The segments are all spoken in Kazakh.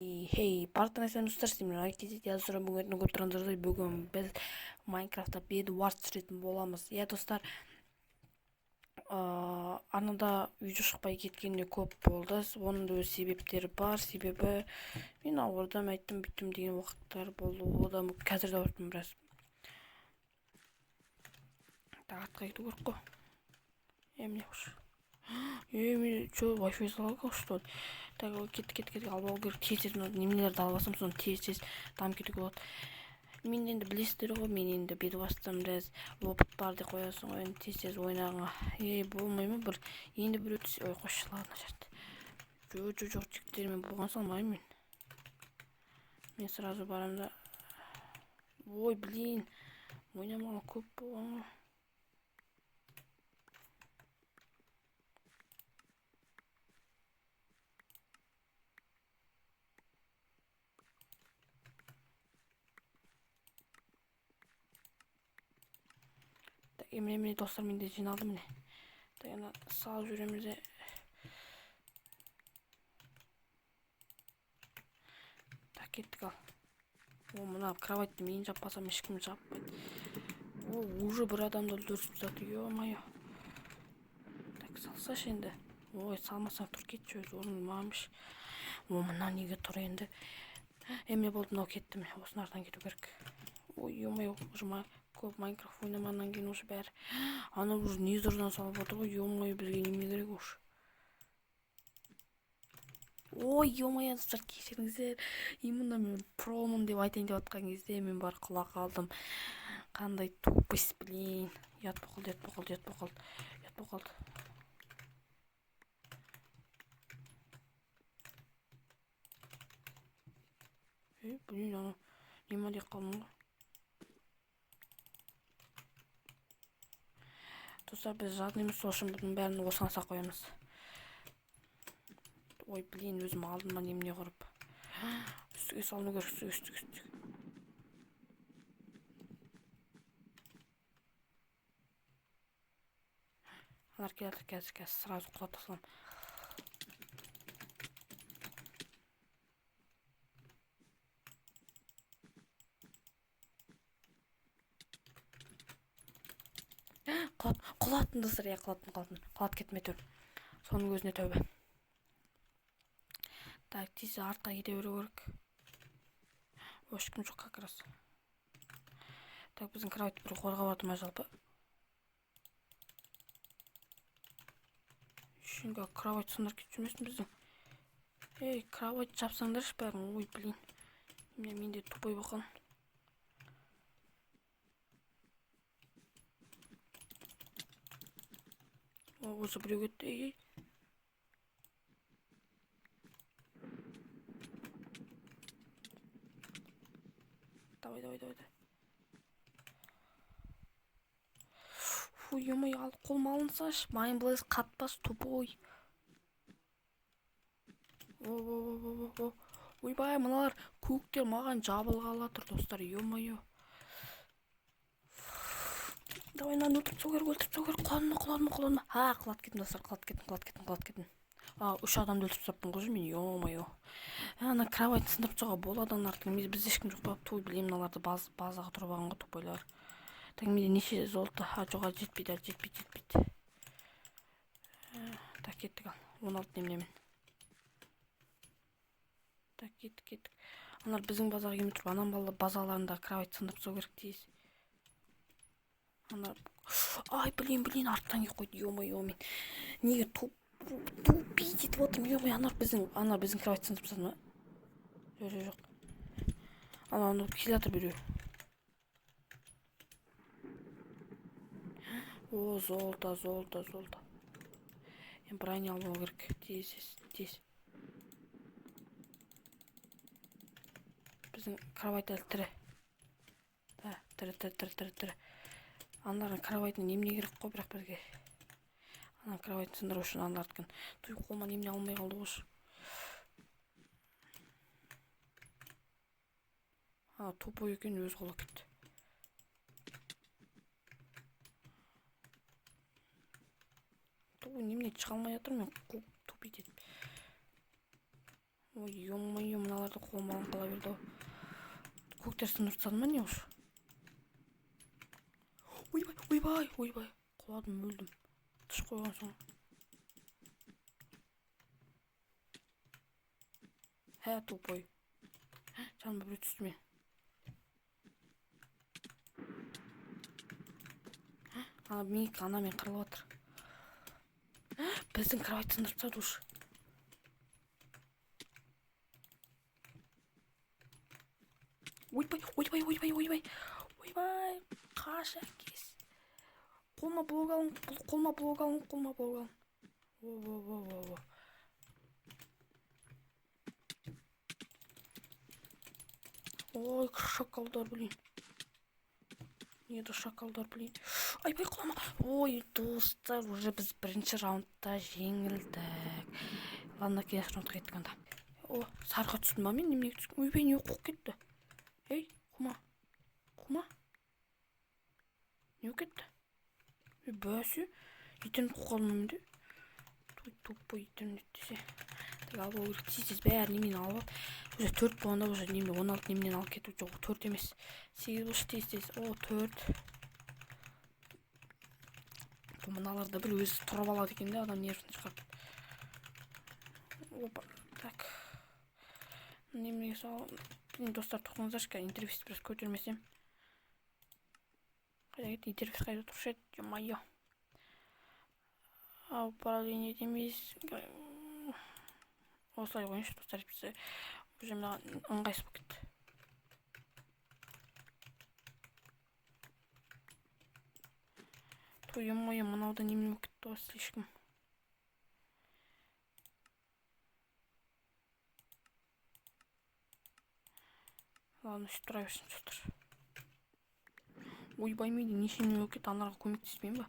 Hey, бардық нәрсені ұстарсың, мен айтты жаздыра бүгін көп тұрандырды. Бүгін біз Майнкрафтта Bedwars сүретін боламыз. Иә, достар, арнада видео шықпай кеткеніне көп болды. Оның да өз себептері бар. Себебі мен ауырдым, айттым, бүттім деген уақыттар болды. Ода қазір де ауырдым біраз. Артқа кету керек қой. Емне қош. Мен что, Wi-Fi залагал, что ли? Так, кет алып алу керек. Тез немелерді алып алсам, соны тез дамып кетуге болады. Мен енді білесіздер ғой, мен енді Bedwars'тан біраз опыт бар деп қоясың ғой, енді тез ойнағанға. Болмай ма бір енді бір өтіс. Ой, қойшы, ладно, жарты. Жоқ, жігіттермен болған салмаймын мен. Мен сразу барам да. Ой, блин, ойнамаған көп болған ғой. Міне достар, мен де жиналдым міне. Енді салып жүреміз де. Так, кеттік ал. Мына кроватьты мен жаппасам ешкім жаппайды. Уже бір адамды өлтіріп тастады, ё-моё. Так, салсаш енді. Ой, салмасаң тұр кетші, өз орның мамыш. Мына неге тұр енді. Эме болды, мынау кетті міне, осынардан кету керек. Ой, ё-моё, уже көп Майнкрафт ойнаманнан кейін уже бәрі. Ана уже незерден салып отыр ғой, ё-моё, бізге неме керек уже. Ой, ё-моё, достар, кешіріңіздер. Именно мен промын деп айтайын деп атқан кезде мен бар құлақ алдым. Қандай тупость, блин. Ят боқалды. Блин, ана неме деп қалдым ғой. Достар, біз жадымыз сол үшін бұның бәрін осаңса қоямыз. Ой, блин, өзім алдыма немене құрып. Үстіге салыну керек, үстіге. Алар келді, қазір сразу құлатып салам. Құлаттым достар, құлат кетме тұр. Соның өзіне тәубе. Так, тез артқа кете беру керек. Ешкім жоқ как раз. Так, біздің кровать бір қорғап атыма жалпы. Үшінгі кровать сындар кетіп жүрмесін біздің. Ей, кровать жапсаңдаршы бәрін. Ой, блин. Мен де тупой болған. Осы біреу кетті. Давай. Фу, ё-моё, ал қолыма алынсаш. Майын былайыз қатпас, тупой. Ойбай, мыналар көктер маған жабылғалы тұр, достар, ё-моё. Давай, мынаны өлтіріп тастау керек. Құлатма. Құлат кеттім, достар, құлат кеттім. 3 адамды өлтіріп тастаппын ғой мен, ё-моё. Ана кровать сындырып тастауға болады артынан. Біз ешкім жоқ болып, той білем, мыналарды базаға тұрып алған ғой тупойлар. Так, менде неше золото? Жоға жетпейді. Так, кеттік ал. 16 немнемен. Так, кеттік. Анар біздің базаға келмей тұрып, анам базаларында кровать сындырып тастау керек дейсіз. Ай, блин, арттан кеп қойды, ё-моё, мен. Неге тупить етіп отырмын, ё-моё, анар біздің кровать сындырып тастады ма? Жоқ. Ана келе жатыр біреу. О, золото. Броня алу керек, тез. Біздің кровать әлі тірі. Тірі. Аналардың кровайтын немне керек қой, бірақ бізге. Ана кровайтын сындыру үшін аналардықын. Той қолыма немне алмай қалды ғой. Тупой екен, өз қолы кетті. Тупой немне шыға алмай жатыр, мен тупить етіп. Ой, ё-моё, мыналарды колума алып кала берди. Көктөр сындырып салдым эмне ушу? Ойбай. Куладым, өлдүм. Тыш койгон соң. Тупой. Жаныма бирөө түштү. Мик ана мен кырылып атыр. Биздин кровать сындырып тастады уж. Ойбай. Каша кес. Колума блок алың. Во. Ой, шакалдар, блин. Шакалдар, блин. Айбай кулама. Ой, достар, уже біз бірінші раундта жеңілдік. Ладно, келесі раундқа кеттік анда. О, сарыға түстім ба мен? Неменеге түстім? Ойбай, не қоқ кетті? Ей, құма. Не кетті? Бәсі, интернет қоқалым өмді. Тупой интернет десе. Так, алып ол керек. Тез бәрі немен алып. Уже 4 болғанда уже немен 16 немен алып кетіп жоқ. 4 емес. 8 болшы тез. О, 4. Мыналарда бір өзі тұрып алады екен де, адам нервін шығарып. Опа, так. Неменеге сал. Достар, тоқтаңыздаршы, интерфейсті біраз көтермесем. Қайда кетті, интерфейс қайда тұршы еді, ё-моё. Управление демейіз. Осылай қойыншы, достар, бізде уже мынаған ыңғайсыз болып кетті. Ё-моё, мынауда немен болып кетті ғой, слишком. Ладно, сөйтіп тұра берсін, достар. Ойбай, мейді неше немен болып кетті, аналарға көмектеспейін ба?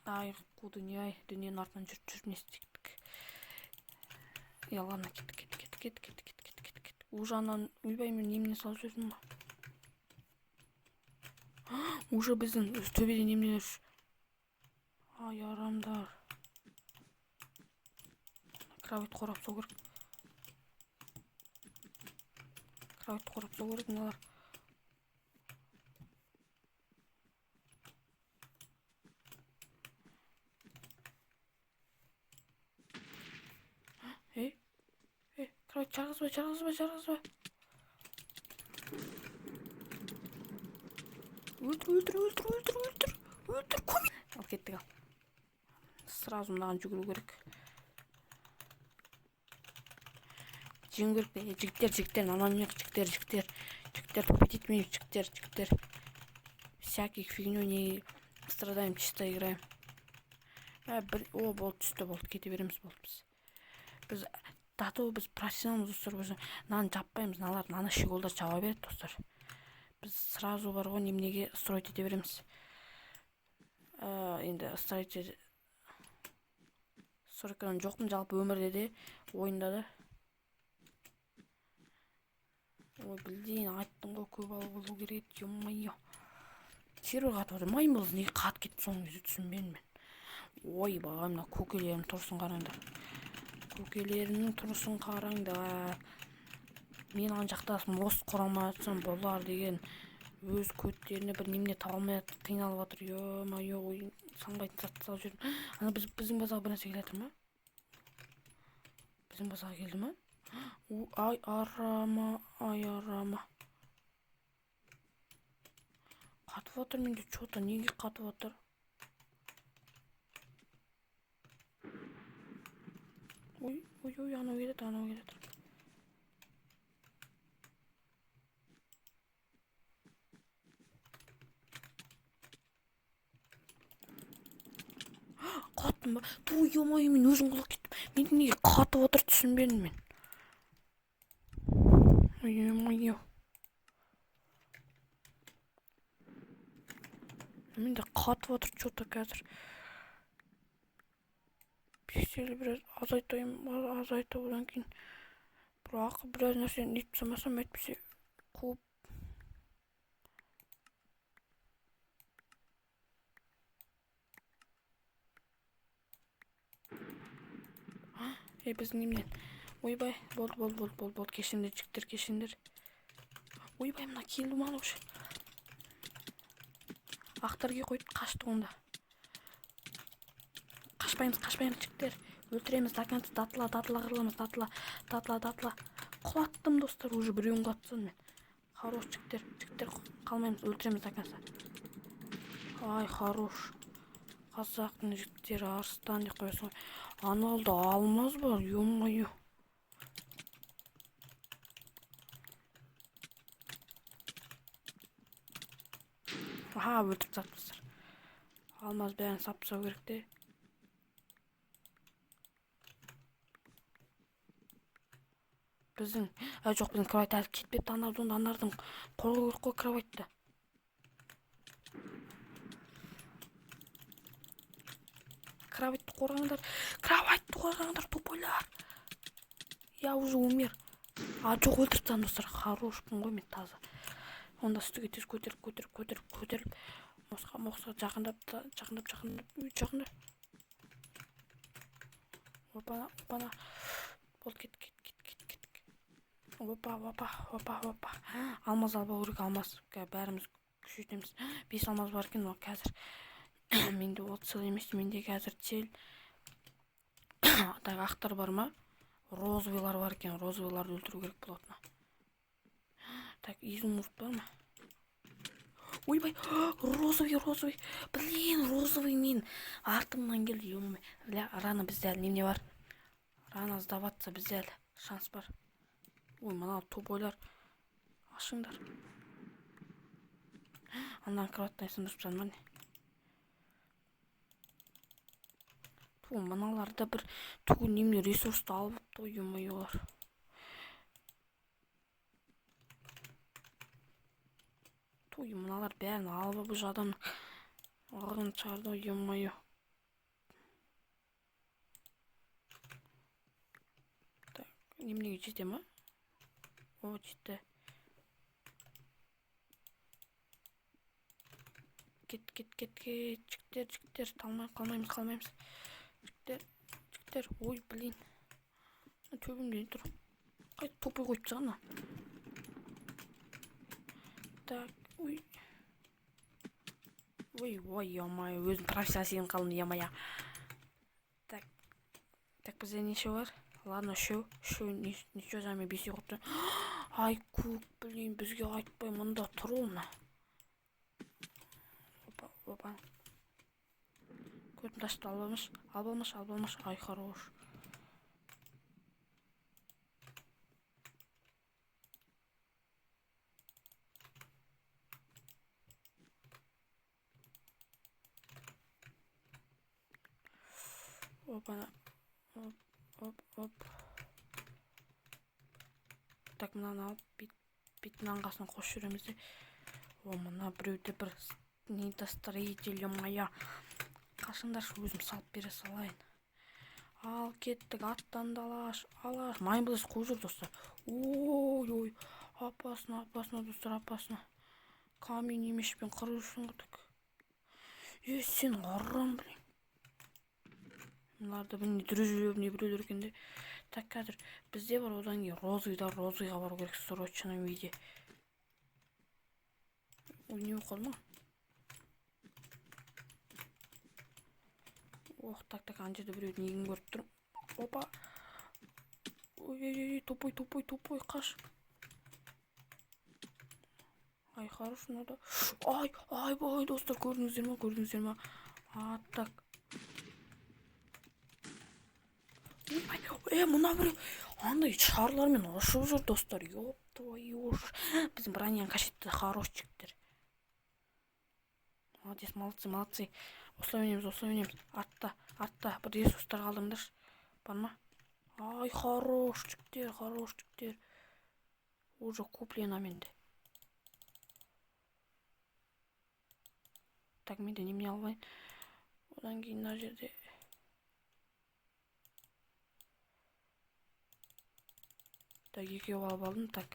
Ай, қу дүние, дүниенің артынан жүріп не істедік. Ладно, кеттік. Уже анан, ойбай, мен немене салып жүрдім ба? Уже біздің төбеден немене үш. Ай, арамдар. Кровать қорап сол керек. Мыналар. Кровать жарғызбай. Өлтір, көмек. Ал кеттік ал. Сразу мынаған жүгіру керек. Жеңу керек те, жігіттер, аноним жігіттер. Жігіттер, тупить етмейік, жігіттер. Всяких фигню не страдаем, чисто играем. О, болды, түсті болды, кете береміз болды біз. Біз профессионалмыз, достар, өзі. Наны жаппаймыз, наны щеголдар жаба береді, достар. Біз сразу бар ғой, неменеге строить ете береміз. Енді стройкадан жоқпын, жалпы өмірде де, ойында да. Ой, білдейін, айттың ғой, көп алып болу керек, ё-моё. Сервер қатып отыр, маймыл неге қат кетті соның өзі түсінбедім мен. Ой, баға, мына көкелерінің тұрысын қараңдар. Мен ан жақта мост құрамай атсам болар деген өз көттеріне бір немене табалмай қиналып жатыр. Ё-моё, ой, санбайтын затты салып жүрдім. Ана біздің базаға бір нәрсе келе жатыр ма? Біздің базаға келді ма? Ай, арама. Қатып отыр менде, чё-то неге қатып отыр? Ой, анау келеді. Қаттым ба? Ё-моё, мен өзім құлап кеттім. Мен неге қатып отыр түсінбедім мен. Ё-моё. Мен де қатып отыр чё-то қазір. Пиксели біраз азайтып одан кейін. Бірақ біраз нәрсені нетіп самасам әйтпесе көп. Біздің неменен Ойбай, болды. Кешіңдер, жігіттер, кешіңдер. Ойбай, мына келді ма уже. Ақтарға қойып қашты онда. Қашпаймыз, жігіттер. Өлтіреміз, даканты датыла қырыламыз, датыла. Құлаттым, достар, уже біреуін құлатсын мен. Хорош, жігіттер, қалмаймыз, өлтіреміз даканты. Ай, хорош. Қазақтың жігіттері арыстан деп қоясың. Аналда алмаз бар, ё-моё. Аха, өлтіріп тастапсыздар. Алмаз бәрін сап тастау керек те. Біздің, жоқ, біздің кровать әлі кетпепті, анардың қорғау керек қой кроватьты. Кроватьты қорғаңдар, тупойлар. Я уже умер. Жоқ, өлтіріп достар, хорошпын ғой мен таза. Онда үстіге тез көтеріп. Мосқа жақындап. Опана. Бол, кет. Опа. Алмаз албау керек, алмаз. Бәріміз күшейтеміз. 5 алмаз бар екен, қазір. Менде ол цел емес, менде қазір цел. Ақтар бар ма? Розовыйлар бар екен, розовыйларды өлтіру керек болады. Так, изумруд бар ма? Ойбай, розовый. Блин, розовый мен. Артымнан келді, ё-моё. Рана бізде әлі неме бар? Рана сдаватса бізде әлі шанс бар. Ой, мына тупойлар. Ашыңдар. Андан кроваттан сындырып жанман. Мыналарда бір түгіл немне ресурсты алып ё-моё. Мыналар бәрін алып бұл жадан ағын чарды, ё-моё. Так, немнеге жете ма? О, жетті. Кет. Жігіттер, қалмаймыз. Жігіттер, ой, блин. Төбімден тұр. Қайт топы қойып жағына. Так, ой, ё-моё, өзім профессионал қалды, ё-моё. Так, бізде неше бар? Ладно, шоу, ничего жаме 5 қойыпты. Ай, көк, блин, бізге айтпай мұнда тұр олна. Опа. Көтін ташты албалмаш. Ай, хорош. Опана. Оп. Так, мынаны алып, биттің аңғасын қош жүреміз де. О, мына біреуді бір недостроитель, ё-моё. Қашыңдар, өзім салып бере салайын. Ал, кеттік, аттан алаш. Майбыз қу жүр, достар. Ой, опасно, достар, опасно. Камень емешпен қыру үшін қытық. Сен ғаррам, блин. Мыналарды не біреулер екенде. Так, қазір бізде бар, одан кейін розыға бару керек, срочно виде. Ой, не оқылды ма? Так, ана жерде біреудің егін көріп тұрмын. Опа. Ой, тупой, қаш. Ай, хорош, надо. Ай, достар, көрдіңіздер ма? Так. Мына біреу андай шарлармен ұшып жүр, достар. Ёп твою ж. Біздің бронян кашетті хорош жігіттер. Молодцы. Осылай өнеміз. Артта. Бір ресурстар қалдыңдар. Бар ма? Ай, хорош жігіттер. Уже куплено менде. Так, менде неме албайын. Одан кейін мына жерде. Так, екеу алып алдым. Так.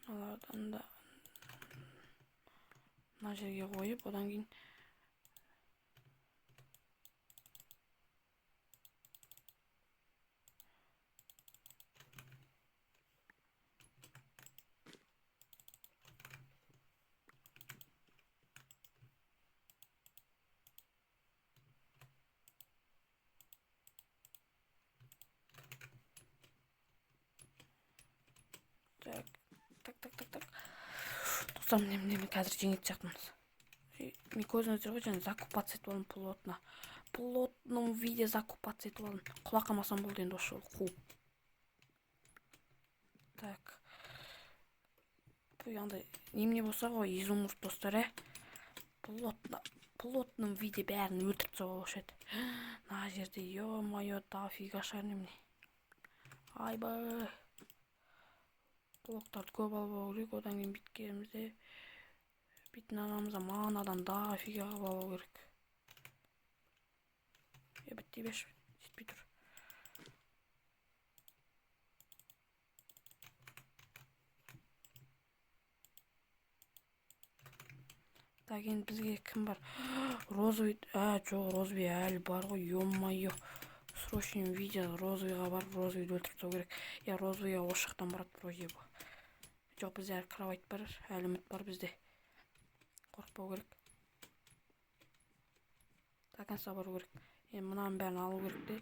Алардан да мына жерге қойып, одан кейін достар, міне қазір жеңетін сияқтымыз. Мен көзіңіздер ғой, және закупаться етіп алдым плотно. Плотном виде закупаться етіп алдым. Құлақ қалмасам болды енді осы жолы. Так. Бұл андай немене болса ғой, изумруд достар, плотном виде бәрін өлтіріп тастауға болушы еді. Мына жерде, ё-моё, дофига шығар немене. Айбай. Блоктарды көп алып керек, одан кейін биткенімізде битін арамызда манадан дофига алып алу керек. Бітті беш, жетпей тұр. Так, енді бізге кім бар? Розовый, жоқ, розовый әлі бар ғой, ё-моё. Срочно видео розовыйға барып, розовыйды өлтіріп тастау керек. Я розовыйға осы жақтан барады вроде бы. Жоқ, бізде әлі кровать бар, әлі үміт бар бізде. Қорықпау керек. Так, анса бару керек. Мынаның бәрін алу керек де.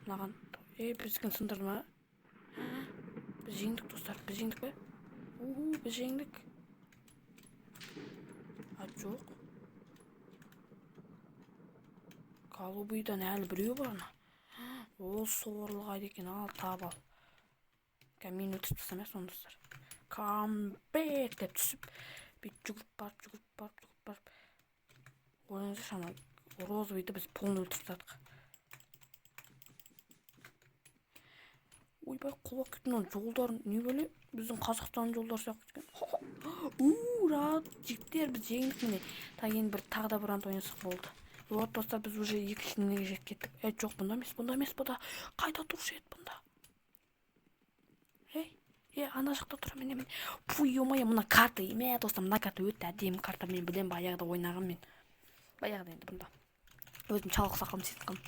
Мынаған, біздікін сындырды ма? Біз жеңдік достар, біз жеңдік бе? Біз жеңдік. Жоқ. Голубыйдан әлі біреу бар ма? Ол соғырлығайды екен, ал таб ал. Мен өтіп тастамай сондастар. Камбек деп түсіп, бет жүгіріп барып. Ойыңызды шама, розовыйды біз полны өлтіріп тастадық. Ойбай, құлақ кеткен жолдар не бөле? Біздің Қазақстан жолдар сияқты екен. Ура, жігіттер, біз жеңдік міне. Тағы да бір ант ойнасақ болды. Вот достар, біз уже екінші неге жетіп кеттік. Жоқ, бұнда емес. Қайда тұрушы еді бұнда? Ана жақта тұр мен. Пуй, ё-моё, мына карта. Достар, мына карта өтті әдемі карта. Мен білем, баяғыда ойнағым мен. Баяғыда енді бұнда. Өзім чалық сақалым сетқым.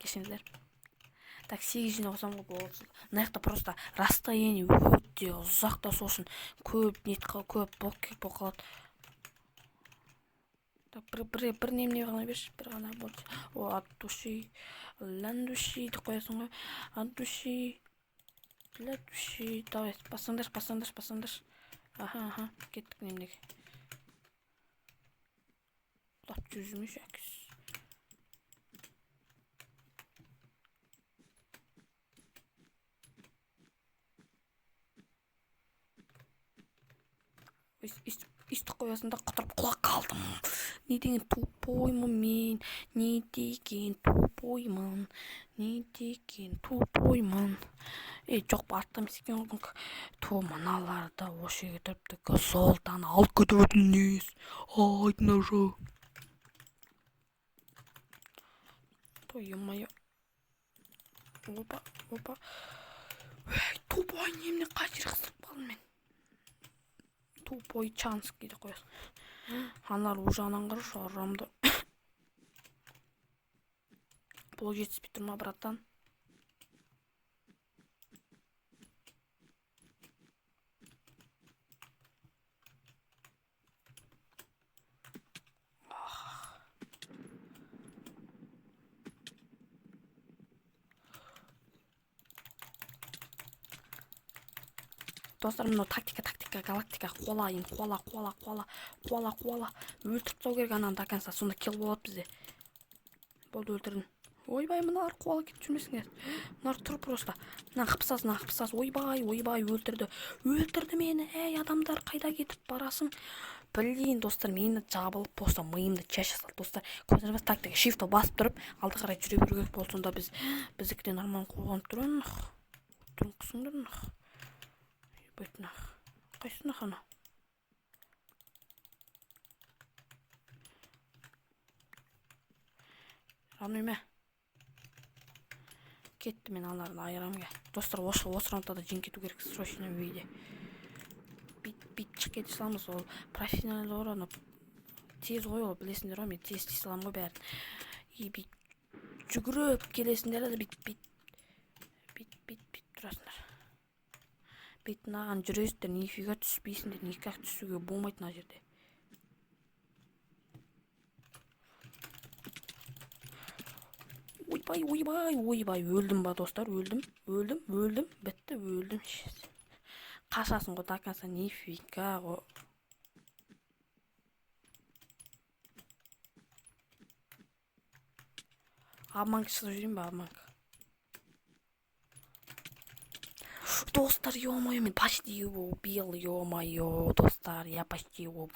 Кешіңіздер. Так, 8 жинақ осам ғой болды. Мына жақта просто расстояние өте ұзақта сосын көп блок керек болып қалады. Так, бір немене ғана берші, бір ғана болды. От души, ләндуши деп қоясың ғой. От души, ләндуши. Давай, басаңдар. Аха, кеттік немдегі. Құлап жүрмеш әкіз. Исті қоясында құтырып құлақ қалдым. Не деген тупоймын мен, не деген тупоймын. Жоқ, баттым секен ордың. Мыналарда осы кетіріпті, солдан алып кететін нес. Айтына жо. Ё-моё. Опа. Тупой немне қачыр қысып қалдым мен. Тупой чанск дейді қоясың. Аналар ұжағынан қарышы арамды. Бұл жетіспей тұрма, браттан. Достар, мынау тактика, галактика, қолайын, қола. Өлтіріп тастау керек ананы до конца, сонда килл болады бізде. Болды, өлтірдім. Ойбай, мыналар қола кетіп жүрмесіңдер. Мыналар тұр просто. Мына қыпсас. Ойбай, өлтірді мені. Адамдар, қайда кетіп барасың? Блин, достар, мені жабылып болса, миымды чаша салды, достар. Көзіңіз тактика, shift басып тұрып, алды қарай жүре беру керек болды, сонда біздікіден нормал қойған тұрын. Тұрын қысыңдар. Бөтін қайсына қана. Рамныйме. Кетті мен аларды айырамға. Достар, осы раундтада жең кету керек, срочно виде. Бит шықет саламыз, ол профессионалды ораны тез ғой, ол білесіңдер, мен тез салам ғой бәрін. Бит жүгіріп келесіңдер, бит тұрасыңдар. Бетін аған жүресіңдер, нифига түспейсіңдер, никак түсуге болмайды мына жерде. Ойбай, өлдім ба достар, өлдім, бітті, өлдім. Қашасың ғой, до конца, нифига ғой. Almank çıldırayım mı almank? Dostlar ё-моё, мен почти его убил, ё-моё, достар, я почти его убил.